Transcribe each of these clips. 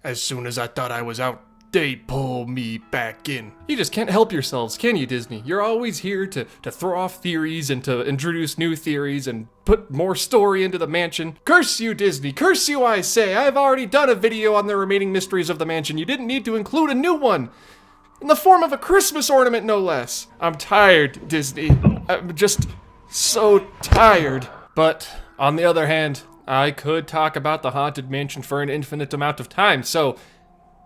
As soon as I thought I was out, they pull me back in. You just can't help yourselves, can you, Disney? You're always here to throw off theories and to introduce new theories and put more story into the mansion. Curse you, Disney! Curse you, I say! I've already done a video on the remaining mysteries of the mansion. You didn't need to include a new one. In the form of a Christmas ornament, no less. I'm tired, Disney. I'm just so tired. But, on the other hand, I could talk about the Haunted Mansion for an infinite amount of time, so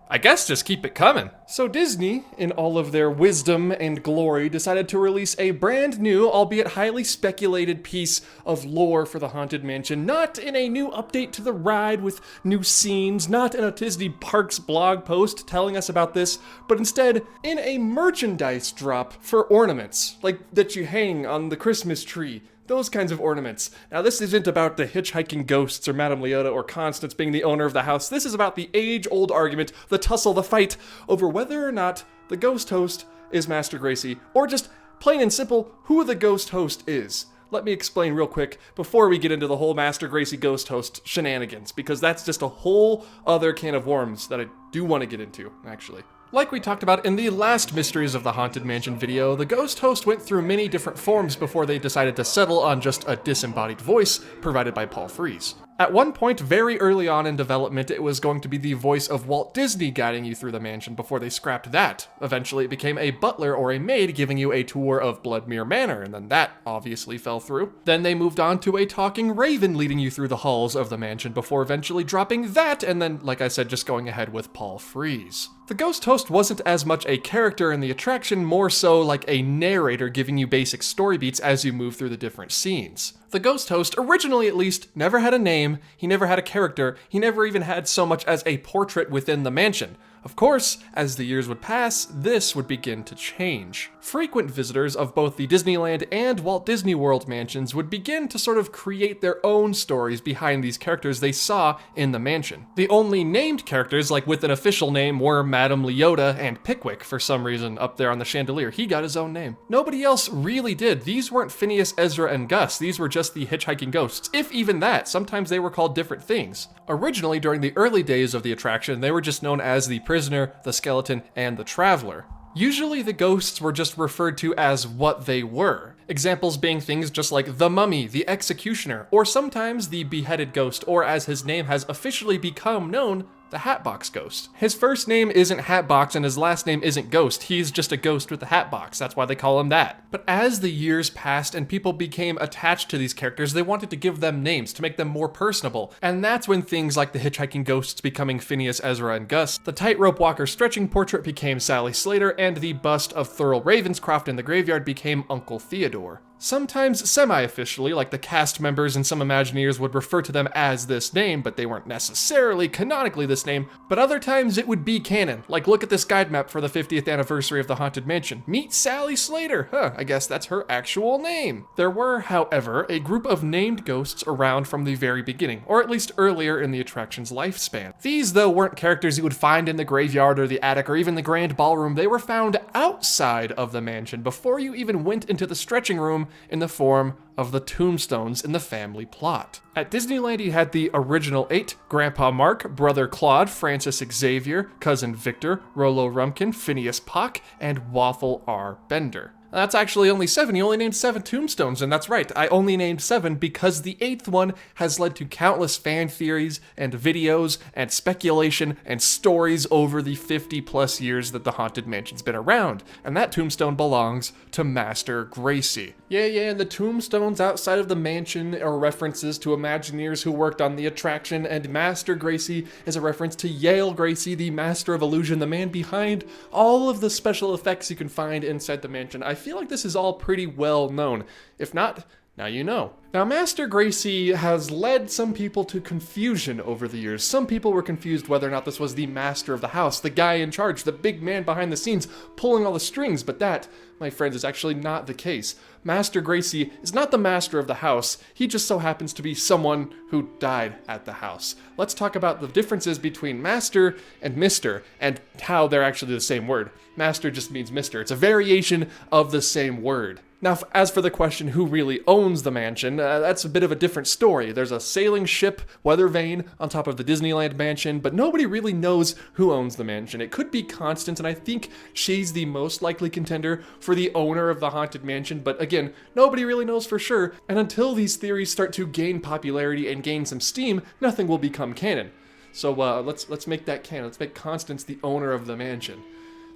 I guess just keep it coming. So Disney, in all of their wisdom and glory, decided to release a brand new, albeit highly speculated piece of lore for the Haunted Mansion, not in a new update to the ride with new scenes, not in a Disney Parks blog post telling us about this, but instead in a merchandise drop for ornaments, like that you hang on the Christmas tree. Those kinds of ornaments. Now, this isn't about the hitchhiking ghosts or Madame Leota or Constance being the owner of the house. This is about the age-old argument, the tussle, the fight over whether or not the ghost host is Master Gracie, or just plain and simple, who the ghost host is. Let me explain real quick before we get into the whole Master Gracie ghost host shenanigans, because that's just a whole other can of worms that I do want to get into, actually. Like we talked about in the last Mysteries of the Haunted Mansion video, the ghost host went through many different forms before they decided to settle on just a disembodied voice provided by Paul Frees. At one point, very early on in development, it was going to be the voice of Walt Disney guiding you through the mansion before they scrapped that. Eventually, it became a butler or a maid giving you a tour of Bloodmere Manor, and then that obviously fell through. Then they moved on to a talking raven leading you through the halls of the mansion before eventually dropping that, and then, like I said, just going ahead with Paul Frees. The ghost host wasn't as much a character in the attraction, more so like a narrator giving you basic story beats as you move through the different scenes. The ghost host, originally at least, never had a name, he never had a character, he never even had so much as a portrait within the mansion. Of course, as the years would pass, this would begin to change. Frequent visitors of both the Disneyland and Walt Disney World mansions would begin to sort of create their own stories behind these characters they saw in the mansion. The only named characters, like with an official name, were Madame Leota and Pickwick for some reason up there on the chandelier. He got his own name. Nobody else really did. These weren't Phineas, Ezra, and Gus. These were just the hitchhiking ghosts. If even that, sometimes they were called different things. Originally, during the early days of the attraction, they were just known as the Prisoner, the Skeleton, and the Traveler. Usually the ghosts were just referred to as what they were. Examples being things just like the Mummy, the Executioner, or sometimes the Beheaded Ghost, or as his name has officially become known, the Hatbox Ghost. His first name isn't Hatbox and his last name isn't Ghost. He's just a ghost with a hatbox. That's why they call him that. But as the years passed and people became attached to these characters, they wanted to give them names to make them more personable. And that's when things like the hitchhiking ghosts becoming Phineas, Ezra, and Gus, the tightrope walker stretching portrait became Sally Slater, and the bust of Thurl Ravenscroft in the graveyard became Uncle Theodore. Sometimes semi-officially, like the cast members and some Imagineers would refer to them as this name, but they weren't necessarily canonically this name, but other times it would be canon, like look at this guide map for the 50th anniversary of the Haunted Mansion. Meet Sally Slater, I guess that's her actual name. There were, however, a group of named ghosts around from the very beginning, or at least earlier in the attraction's lifespan. These, though, weren't characters you would find in the graveyard or the attic or even the grand ballroom. They were found outside of the mansion before you even went into the stretching room in the form of the tombstones in the family plot. At Disneyland, you had the original 8, Grandpa Mark, Brother Claude, Francis Xavier, Cousin Victor, Rollo Rumpkin, Phineas Pock, and Waffle R. Bender. That's actually only 7. You only named 7 tombstones, and that's right. I only named 7 because the 8th one has led to countless fan theories and videos and speculation and stories over the 50+ years that the Haunted Mansion's been around. And that tombstone belongs to Master Gracie. Yeah, and the tombstones outside of the mansion are references to Imagineers who worked on the attraction, and Master Gracie is a reference to Yale Gracie, the Master of Illusion, the man behind all of the special effects you can find inside the mansion. I feel like this is all pretty well known. If not, now you know. Now, Master Gracie has led some people to confusion over the years. Some people were confused whether or not this was the master of the house, the guy in charge, the big man behind the scenes, pulling all the strings, but that, my friends, is actually not the case. Master Gracie is not the master of the house. He just so happens to be someone who died at the house. Let's talk about the differences between master and mister, and how they're actually the same word. Master just means mister. It's a variation of the same word. Now, as for the question who really owns the mansion, that's a bit of a different story. There's a sailing ship, weather vane, on top of the Disneyland mansion, but nobody really knows who owns the mansion. It could be Constance, and I think she's the most likely contender for the owner of the Haunted Mansion, but again, nobody really knows for sure, and until these theories start to gain popularity and gain some steam, nothing will become canon. So let's make that canon. Let's make Constance the owner of the mansion.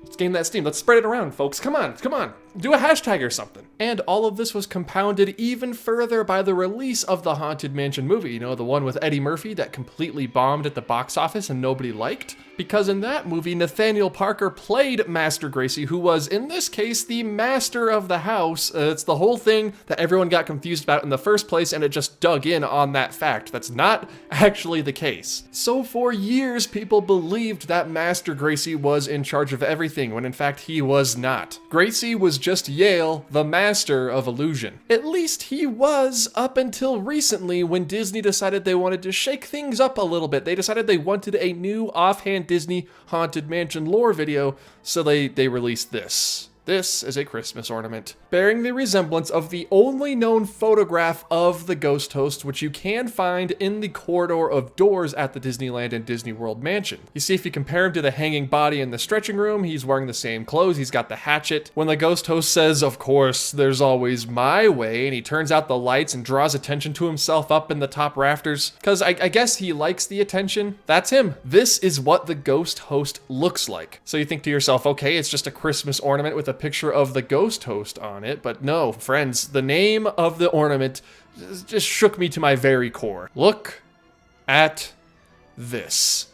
Let's gain that steam. Let's spread it around, folks. Come on. Do a hashtag or something. And all of this was compounded even further by the release of the Haunted Mansion movie. You know, the one with Eddie Murphy that completely bombed at the box office and nobody liked? Because in that movie, Nathaniel Parker played Master Gracie, who was, in this case, the master of the house. It's the whole thing that everyone got confused about in the first place, and it just dug in on that fact. That's not actually the case. So for years, people believed that Master Gracie was in charge of everything, when in fact he was not. Gracie was just Yale, the master of illusion. At least he was, up until recently when Disney decided they wanted to shake things up a little bit. They decided they wanted a new offhand Disney Haunted Mansion lore video, so they released this. This is a Christmas ornament, bearing the resemblance of the only known photograph of the ghost host, which you can find in the corridor of doors at the Disneyland and Disney World mansion. You see, if you compare him to the hanging body in the stretching room, he's wearing the same clothes, he's got the hatchet. When the ghost host says, "Of course, there's always my way," and he turns out the lights and draws attention to himself up in the top rafters, because I guess he likes the attention, that's him. This is what the ghost host looks like. So you think to yourself, okay, it's just a Christmas ornament with a picture of the ghost host on it, but no, friends, the name of the ornament just shook me to my very core. Look at this.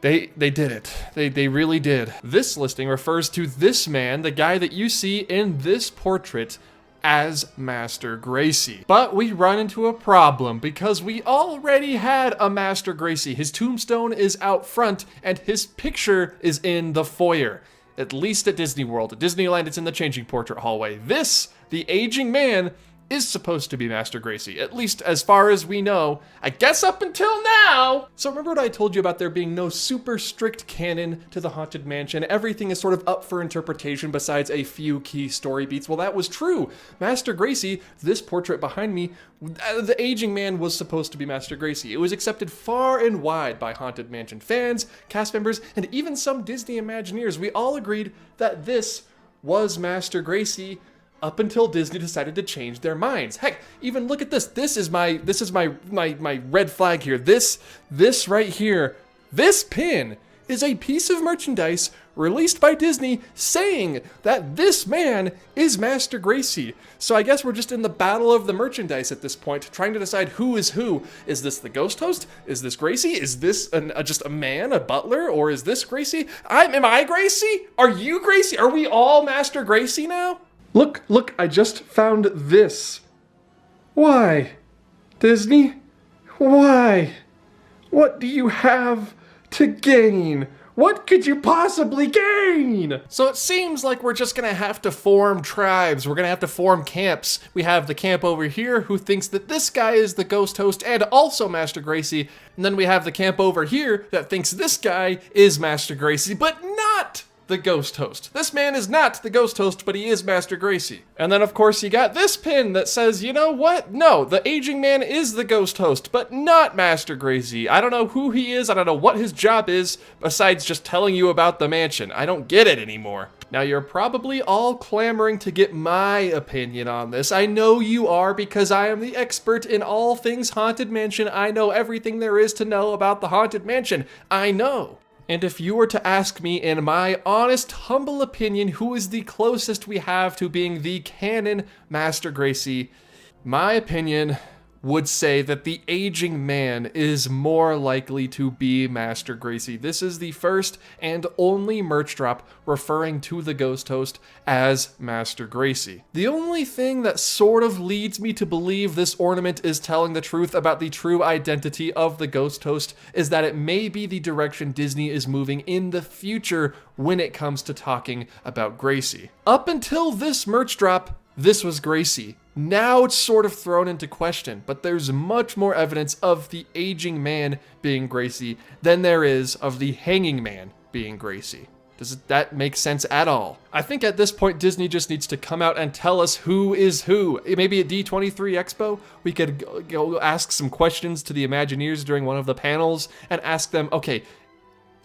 They did it. They really did. This listing refers to this man, the guy that you see in this portrait, as Master Gracie. But we run into a problem because we already had a Master Gracie. His tombstone is out front and his picture is in the foyer. At least at Disney World. At Disneyland, it's in the changing portrait hallway. This, the aging man, is supposed to be Master Gracie, at least as far as we know. I guess up until now! So remember what I told you about there being no super strict canon to the Haunted Mansion? Everything is sort of up for interpretation besides a few key story beats. Well, that was true. Master Gracie, this portrait behind me, the aging man was supposed to be Master Gracie. It was accepted far and wide by Haunted Mansion fans, cast members, and even some Disney Imagineers. We all agreed that this was Master Gracie, up until Disney decided to change their minds. Heck, even look at this. This is my red flag here. This right here, this pin is a piece of merchandise released by Disney saying that this man is Master Gracie. So I guess we're just in the battle of the merchandise at this point, trying to decide who is who. Is this the ghost host? Is this Gracie? Is this just a man, a butler? Or is this Gracie? Am I Gracie? Are you Gracie? Are we all Master Gracie now? Look, I just found this. Why? Disney? Why? What do you have to gain? What could you possibly gain? So it seems like we're just gonna have to form tribes. We're gonna have to form camps. We have the camp over here who thinks that this guy is the ghost host and also Master Gracie. And then we have the camp over here that thinks this guy is Master Gracie, but not the ghost host. This man is not the ghost host, but he is Master Gracie. And then of course you got this pin that says, you know what? No, the aging man is the ghost host, but not Master Gracie. I don't know who he is. I don't know what his job is besides just telling you about the mansion. I don't get it anymore. Now you're probably all clamoring to get my opinion on this. I know you are, because I am the expert in all things Haunted Mansion. I know everything there is to know about the Haunted Mansion. I know. And if you were to ask me, in my honest, humble opinion, who is the closest we have to being the canon Master Gracie, my opinion would say that the aging man is more likely to be Master Gracie. This is the first and only merch drop referring to the ghost host as Master Gracie. The only thing that sort of leads me to believe this ornament is telling the truth about the true identity of the ghost host is that it may be the direction Disney is moving in the future when it comes to talking about Gracie. Up until this merch drop, this was Gracie. Now it's sort of thrown into question, but there's much more evidence of the aging man being Gracie than there is of the hanging man being Gracie. Does that make sense at all? I think at this point, Disney just needs to come out and tell us who is who. Maybe at D23 Expo, we could go ask some questions to the Imagineers during one of the panels and ask them, okay,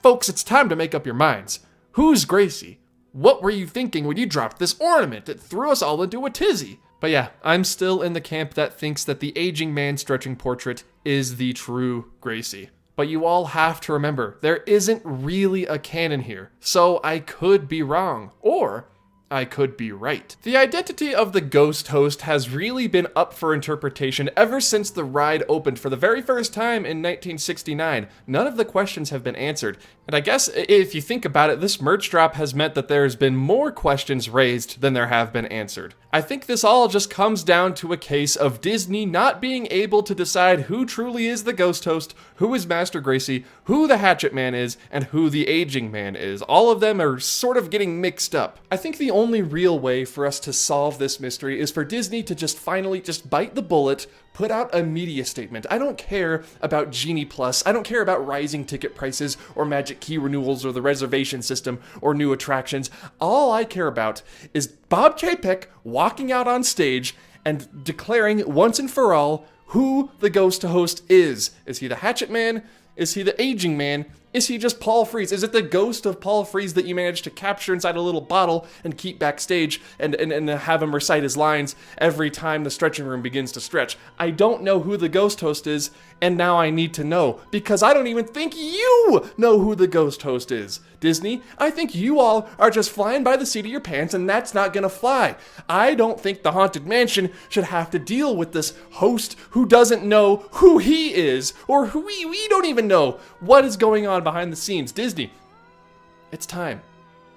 folks, it's time to make up your minds. Who's Gracie? What were you thinking when you dropped this ornament? It threw us all into a tizzy. But yeah, I'm still in the camp that thinks that the aging man stretching portrait is the true Gracie. But you all have to remember, there isn't really a canon here, so I could be wrong, or I could be right. The identity of the ghost host has really been up for interpretation ever since the ride opened for the very first time in 1969. None of the questions have been answered. And I guess if you think about it, this merch drop has meant that there's been more questions raised than there have been answered. I think this all just comes down to a case of Disney not being able to decide who truly is the ghost host, who is Master Gracie, who the Hatchet Man is, and who the Aging Man is. All of them are sort of getting mixed up. I think the only real way for us to solve this mystery is for Disney to just finally just bite the bullet, put out a media statement. I don't care about Genie Plus. I don't care about rising ticket prices or Magic Key renewals or the reservation system or new attractions. All I care about is Bob Chapek walking out on stage and declaring once and for all who the ghost host is. Is he the Hatchet Man? Is he the Aging Man? Is he just Paul Frees? Is it the ghost of Paul Frees that you managed to capture inside a little bottle and keep backstage and have him recite his lines every time the stretching room begins to stretch? I don't know who the ghost host is, and now I need to know, because I don't even think you know who the ghost host is. Disney, I think you all are just flying by the seat of your pants, and that's not gonna fly. I don't think the Haunted Mansion should have to deal with this host who doesn't know who he is, or who we don't even know what is going on behind the scenes. Disney, it's time.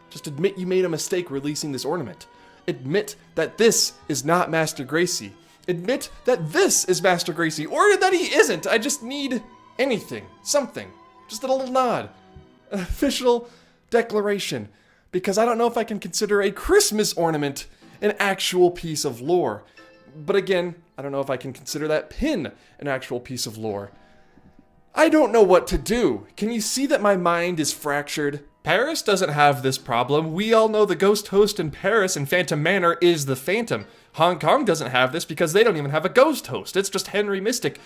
Just admit you made a mistake releasing this ornament. Admit that this is not Master Gracie. Admit that this is Master Gracie, or that he isn't. I just need anything, something, just a little nod, an official declaration, because I don't know if I can consider a Christmas ornament an actual piece of lore. But again, I don't know if I can consider that pin an actual piece of lore. I don't know what to do. Can you see that my mind is fractured? Paris doesn't have this problem. We all know the ghost host in Paris and Phantom Manor is the Phantom. Hong Kong doesn't have this because they don't even have a ghost host. It's just Henry Mystic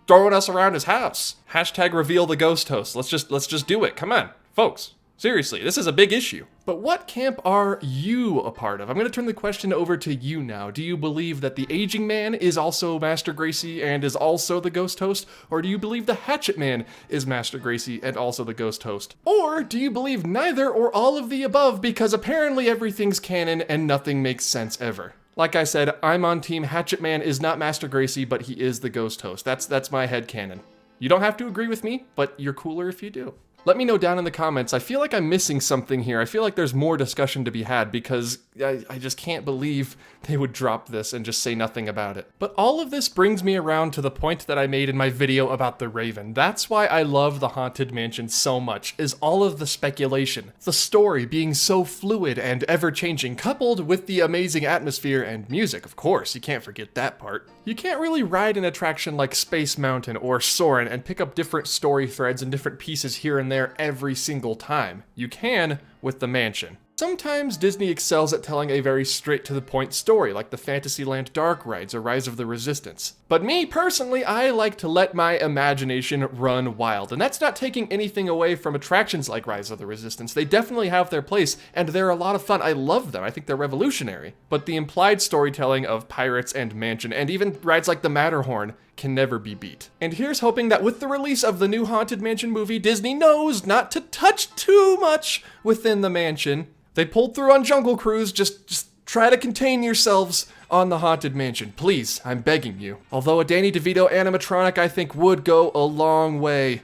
throwing us around his house. Hashtag reveal the ghost host. Let's just do it. Come on, folks. Seriously, this is a big issue. But what camp are you a part of? I'm going to turn the question over to you now. Do you believe that the Aging Man is also Master Gracie and is also the ghost host? Or do you believe the Hatchet Man is Master Gracie and also the ghost host? Or do you believe neither or all of the above because apparently everything's canon and nothing makes sense ever? Like I said, I'm on team Hatchet Man is not Master Gracie, but he is the ghost host. That's my headcanon. You don't have to agree with me, but you're cooler if you do. Let me know down in the comments. I feel like I'm missing something here. I feel like there's more discussion to be had because I just can't believe they would drop this and just say nothing about it. But all of this brings me around to the point that I made in my video about the Raven. That's why I love the Haunted Mansion so much, is all of the speculation. The story being so fluid and ever-changing, coupled with the amazing atmosphere and music, of course. You can't forget that part. You can't really ride an attraction like Space Mountain or Soarin' and pick up different story threads and different pieces here and there every single time. You can with the mansion. Sometimes Disney excels at telling a very straight-to-the-point story, like the Fantasyland Dark rides or Rise of the Resistance. But me, personally, I like to let my imagination run wild, and that's not taking anything away from attractions like Rise of the Resistance. They definitely have their place, and they're a lot of fun. I love them. I think they're revolutionary. But the implied storytelling of Pirates and Mansion, and even rides like the Matterhorn, can never be beat. And here's hoping that with the release of the new Haunted Mansion movie, Disney knows not to touch too much within the mansion. They pulled through on Jungle Cruise, just try to contain yourselves on the Haunted Mansion. Please, I'm begging you. Although a Danny DeVito animatronic I think would go a long way.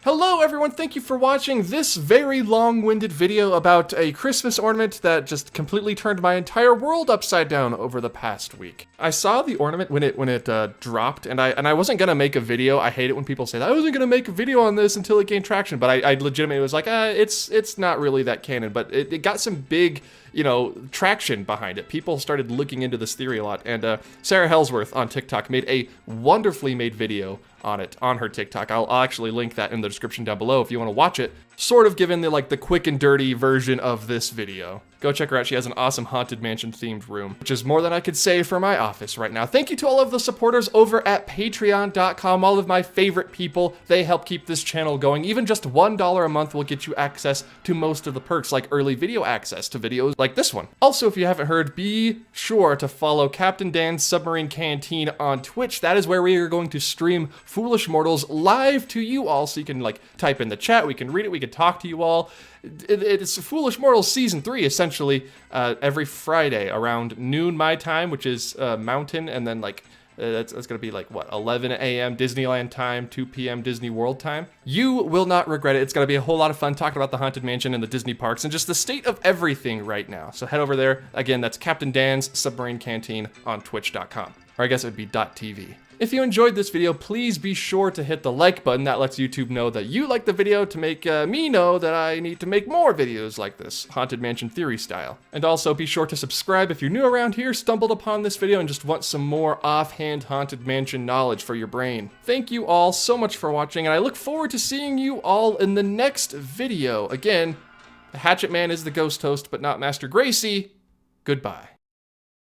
Hello everyone, thank you for watching this very long-winded video about a Christmas ornament that just completely turned my entire world upside down over the past week. I saw the ornament when it dropped, and I wasn't gonna make a video. I hate it when people say that. I wasn't gonna make a video on this until it gained traction, but I legitimately was like, it's not really that canon, but it got some big, you know, traction behind it. People started looking into this theory a lot, and Sarah Hellsworth on TikTok made a wonderfully made video on it on her TikTok. I'll actually link that in the description down below if you want to watch it. Sort of given the quick and dirty version of this video. Go check her out. She has an awesome Haunted Mansion themed room, which is more than I could say for my office right now. Thank you to all of the supporters over at patreon.com, all of my favorite people. They help keep this channel going. Even just $1 a month will get you access to most of the perks, like early video access to videos like this one. Also, if you haven't heard, be sure to follow Captain Dan's Submarine Canteen on Twitch. That is where we are going to stream Foolish Mortals live to you all, so you can type in the chat, we can read it, we can talk to you all. It's Foolish Mortals Season 3, essentially, every Friday around noon my time, which is Mountain, and then that's gonna be 11 a.m. Disneyland time, 2 p.m. Disney World time. You will not regret it. It's gonna be a whole lot of fun talking about the Haunted Mansion and the Disney parks and just the state of everything right now. So head over there. Again, that's Captain Dan's Submarine Canteen on twitch.com. Or I guess it would be .tv. If you enjoyed this video, please be sure to hit the like button. That lets YouTube know that you like the video to make me know that I need to make more videos like this, Haunted Mansion theory style. And also be sure to subscribe if you're new around here, stumbled upon this video, and just want some more offhand Haunted Mansion knowledge for your brain. Thank you all so much for watching, and I look forward to seeing you all in the next video. Again, the Hatchet Man is the ghost host, but not Master Gracie. Goodbye.